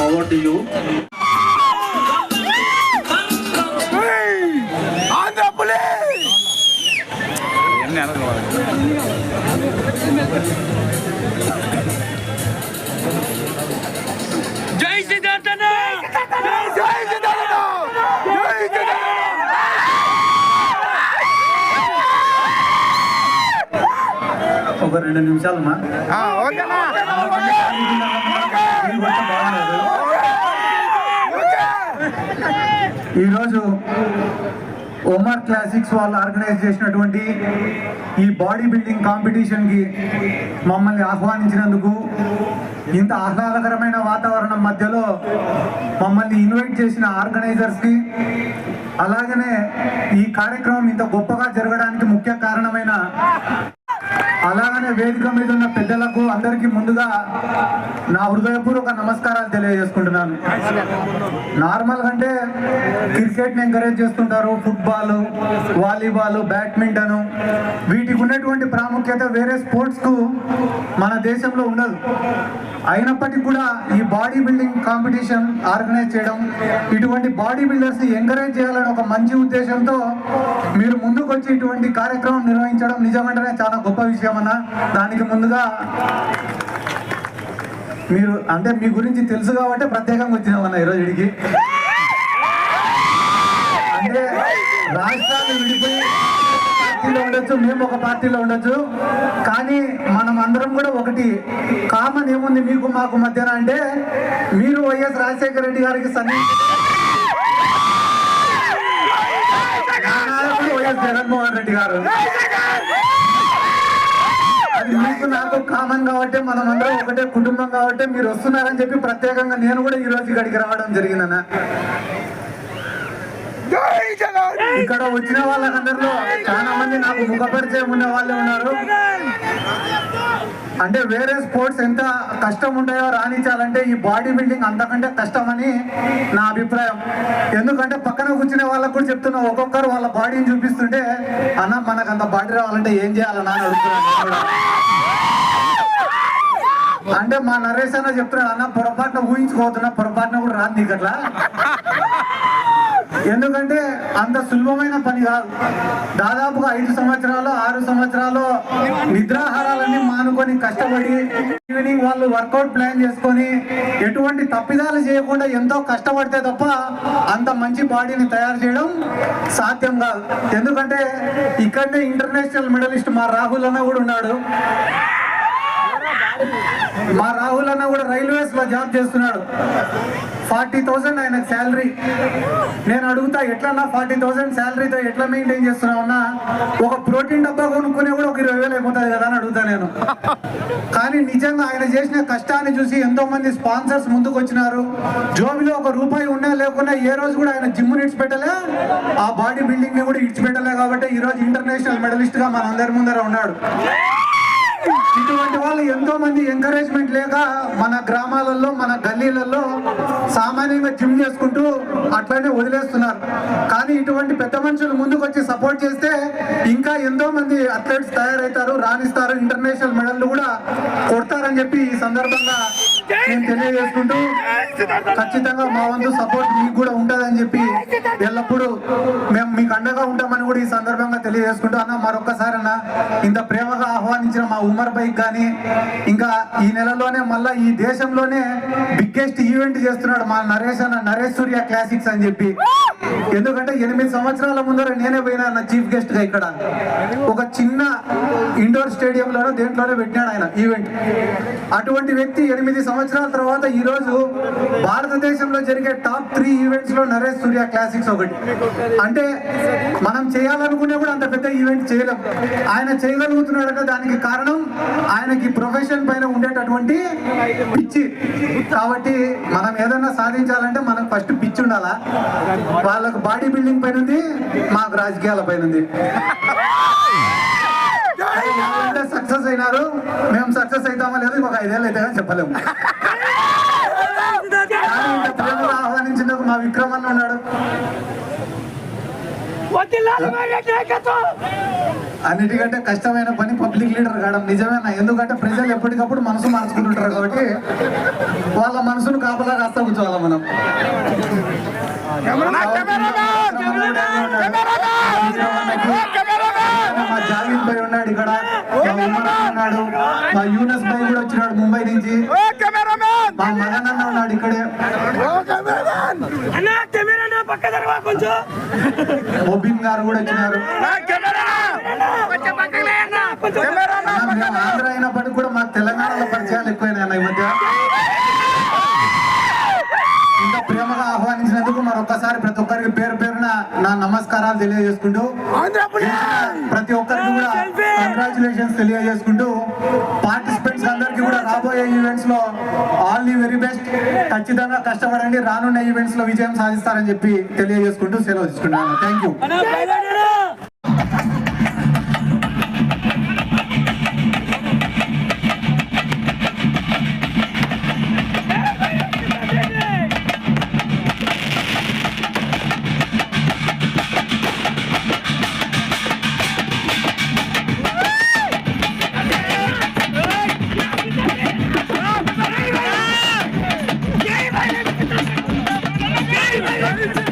Over to you. జై సిద్ధార్థన ఒక 2 నిమిషాలమ్మా. ఈరోజు ఒమర్ క్లాసిక్స్ వాళ్ళు ఆర్గనైజ్ చేసినటువంటి ఈ బాడీ బిల్డింగ్ కాంపిటీషన్కి మమ్మల్ని ఆహ్వానించినందుకు, ఇంత ఆహ్లాదకరమైన వాతావరణం మధ్యలో మమ్మల్ని ఇన్వైట్ చేసిన ఆర్గనైజర్స్కి, అలాగనే ఈ కార్యక్రమం ఇంత గొప్పగా జరగడానికి ముఖ్య కారణమైన అలాగనే వేదిక మీద ఉన్న పెద్దలకు అందరికీ ముందుగా నా హృదయపూర్వక నమస్కారాలు తెలియజేసుకుంటున్నాను. నార్మల్ అంటే క్రికెట్ని ఎంకరేజ్ చేస్తుంటారు, ఫుట్బాల్, వాలీబాల్, బ్యాడ్మింటన్, వీటికి ఉన్నటువంటి ప్రాముఖ్యత వేరే స్పోర్ట్స్కు మన దేశంలో ఉండదు. అయినప్పటికీ కూడా ఈ బాడీ బిల్డింగ్ కాంపిటీషన్ ఆర్గనైజ్ చేయడం, ఇటువంటి బాడీ బిల్డర్స్ ఎంకరేజ్ చేయాలని ఒక మంచి ఉద్దేశంతో మీరు ముందుకు వచ్చి ఇటువంటి కార్యక్రమం నిర్వహించడం నిజమంటేనే చాలా గొప్ప విషయం అన్న. దానికి ముందుగా మీరు అంటే మీ గురించి తెలుసు కాబట్టి ప్రత్యేకంగా వచ్చినామన్న ఈరోజు ఇడికి. అంటే రాష్ట్రాలు విడిపోయి పార్టీలో ఉండొచ్చు, మేము ఒక పార్టీలో ఉండొచ్చు, కానీ మనం అందరం కూడా ఒకటి కామన్ ఏముంది మీకు మాకు మధ్యన అంటే, మీరు వైఎస్ రాజశేఖర రెడ్డి గారికి వైఎస్ జగన్మోహన్ రెడ్డి గారు, అది మీకు నాకు కామన్ కాబట్టి మనం అందరం ఒకటే కుటుంబం కాబట్టి మీరు వస్తున్నారని చెప్పి ప్రత్యేకంగా నేను కూడా ఈ రోజు ఇక్కడికి రావడం జరిగిందన్న. ఇక్కడ వచ్చిన వాళ్ళందరిలో చాలా మంది నాకు ముఖపరిచయం ఉన్న వాళ్ళే ఉన్నారు. అంటే వేరే స్పోర్ట్స్ ఎంత కష్టం ఉంటాయో రాణించాలంటే ఈ బాడీ బిల్డింగ్ అంతకంటే కష్టమని నా అభిప్రాయం. ఎందుకంటే పక్కన కూర్చునే వాళ్ళకు కూడా చెప్తున్నా, ఒక్కొక్కరు వాళ్ళ బాడీని చూపిస్తుంటే అన్న మనకు అంత బాడీ రావాలంటే ఏం చేయాలన్నా అని అడుగుతున్నాను. అంటే మా నరేష్ అన్న చెప్తున్నాడు, అన్న పొరపాటున ఊహించుకోతున్నా, పొరపాటున కూడా రాదు నీకు అట్లా. ఎందుకంటే అంత సులభమైన పని కాదు. దాదాపుగా 5 సంవత్సరాలు 6 సంవత్సరాలు నిద్రాహారాలన్నీ మానుకొని కష్టపడి ఈవినింగ్ వాళ్ళు వర్కౌట్ ప్లాన్ చేసుకొని ఎటువంటి తప్పిదాలు చేయకుండా ఎంతో కష్టపడితే తప్ప అంత మంచి బాడీని తయారు చేయడం సాధ్యం కాదు. ఎందుకంటే ఇక్కడనే ఇంటర్నేషనల్ మెడలిస్ట్ మా రాహుల్ అన్న కూడా ఉన్నాడు. మా రాహుల్ అన్న కూడా రైల్వేస్ లో జాబ్ చేస్తున్నాడు. 40,000 ఆయన శాలరీ. నేను అడుగుతా, ఎట్లన్నా 40,000 శాలరీతో ఎట్లా మెయింటైన్ చేస్తున్నావు అన్నా? ఒక ప్రోటీన్ డబ్బా కొనుక్కునే కూడా ఒక 20,000 అయిపోతుంది కదా అని అడుగుతా నేను. కానీ నిజంగా ఆయన చేసిన కష్టాన్ని చూసి ఎంతో మంది స్పాన్సర్స్ ముందుకు వచ్చినారు. జోబిలో ₹1 ఉన్నా లేకున్నా ఏ రోజు కూడా ఆయన జిమ్ ఇడిచిపెట్టలే, ఆ బాడీ బిల్డింగ్ ని కూడా ఇడిచిపెట్టలే. కాబట్టి ఈ రోజు ఇంటర్నేషనల్ మెడలిస్ట్ గా మన అందరి ముందర ఉన్నాడు. ఇటువంటి వాళ్ళు ఎంతో మంది ఎంకరేజ్మెంట్ లేక మన గ్రామాలలో మన గల్లీలలో సామాన్యంగా జిమ్ చేసుకుంటూ అట్లనే వదిలేస్తున్నారు. కానీ ఇటువంటి పెద్ద మనుషులు ముందుకు వచ్చి సపోర్ట్ చేస్తే ఇంకా ఎంతో మంది అథ్లెట్స్ తయారవుతారు, రాణిస్తారు, ఇంటర్నేషనల్ మెడల్లు కూడా కొడతారని చెప్పి ఈ సందర్భంగా నేను తెలియజేసుకుంటూ, ఖచ్చితంగా మా వంతు సపోర్ట్ మీకు కూడా ఉంటుందని చెప్పి ఎల్లప్పుడూ మేము మీకు అండగా ఉంటామని కూడా ఈ సందర్భంగా తెలియజేసుకుంటూ, అన్న మరొక్కసారి అన్న ఇంత ప్రేమగా ఆహ్వానించిన మా ఉమర్ బైక్ కానీ, ఇంకా ఈ నెలలోనే మళ్ళీ ఈ దేశంలోనే బిగ్గెస్ట్ ఈవెంట్ చేస్తున్నాడు మా నరేష్ అన్న, నరేష్ సూర్య క్లాసిక్స్ అని చెప్పి. ఎందుకంటే 8 సంవత్సరాల ముందర నేనే పోయినా నా చీఫ్ గెస్ట్ గా ఇక్కడ ఒక చిన్న ఇండోర్ స్టేడియంలోనో దేంట్లోనే పెట్టినాడు ఆయన ఈవెంట్. అటువంటి వ్యక్తి 8 సంవత్సరాల తర్వాత ఈ రోజు భారతదేశంలో జరిగే టాప్ 3 ఈవెంట్స్ లో నరేష్ సూర్య క్లాసిక్స్ ఒకటి. అంటే మనం చేయాలనుకునే కూడా అంత పెద్ద ఈవెంట్ చేయలేం, ఆయన చేయగలుగుతున్నాడంటే దానికి కారణం ఆయనకి ప్రొఫెషన్ పైన ఉండేటటువంటి పిచ్చి. కాబట్టి మనం ఏదైనా సాధించాలంటే మనకు ఫస్ట్ పిచ్చి ఉండాలా. వాళ్ళకు బాడీ బిల్డింగ్ పైన ఉంది, మాకు రాజకీయాల పైన ఉంది. సక్సెస్ అయినారు, మేము సక్సెస్ అవుతామో లేదు ఒక 5 ఏళ్ళు అయితే చెప్పలేము. ప్రేమగా ఆహ్వానించినందుకు మా విక్రమ్ అన్న ఉన్నాడు. అన్నిటికంటే కష్టమైన పని పబ్లిక్ లీడర్ కావడం నిజమేనా? ఎందుకంటే ప్రజలు ఎప్పటికప్పుడు మనసు మార్చుకుంటుంటారు కాబట్టి వాళ్ళ మనసును కాపలా కాస్త కూర్చోవాలి మనం. మా జావీద్ భాయ్ ఉన్నాడు ఇక్కడ, మా ఉమ్మర్ ఉన్నాడు, మా యూనస్ భాయ్ కూడా వచ్చినాడు ముంబై నుంచి, మా మదన్ అన్న ఉన్నాడు ఇక్కడే, మొబిన్ గారు కూడా వచ్చినారు. మేము ఆంధ్ర అయినప్పటికీ కూడా మాకు తెలంగాణలో పరిచయాలు ఎక్కువైనాయి ఈ మధ్య. ఇంత ప్రేమగా ఆహ్వానించినందుకు మరొకసారి ప్రతి ఒక్కరికి పేరు పేరున నా నమస్కారాలు తెలియజేసుకుంటూ, ప్రతి ఒక్కరికి కూడా కంగ్రాచులేషన్స్ తెలియజేసుకుంటూ, పార్టిసిపెంట్స్ అందరికీ కూడా రాబోయే ఈవెంట్స్ లో ఆల్ ది వెరీ బెస్ట్. ఖచ్చితంగా కష్టపడండి, రానున్న ఈవెంట్స్ లో విజయం సాధిస్తారని చెప్పి తెలియజేసుకుంటూ సెలవు తీసుకుంటున్నాను. Thank you. Hey,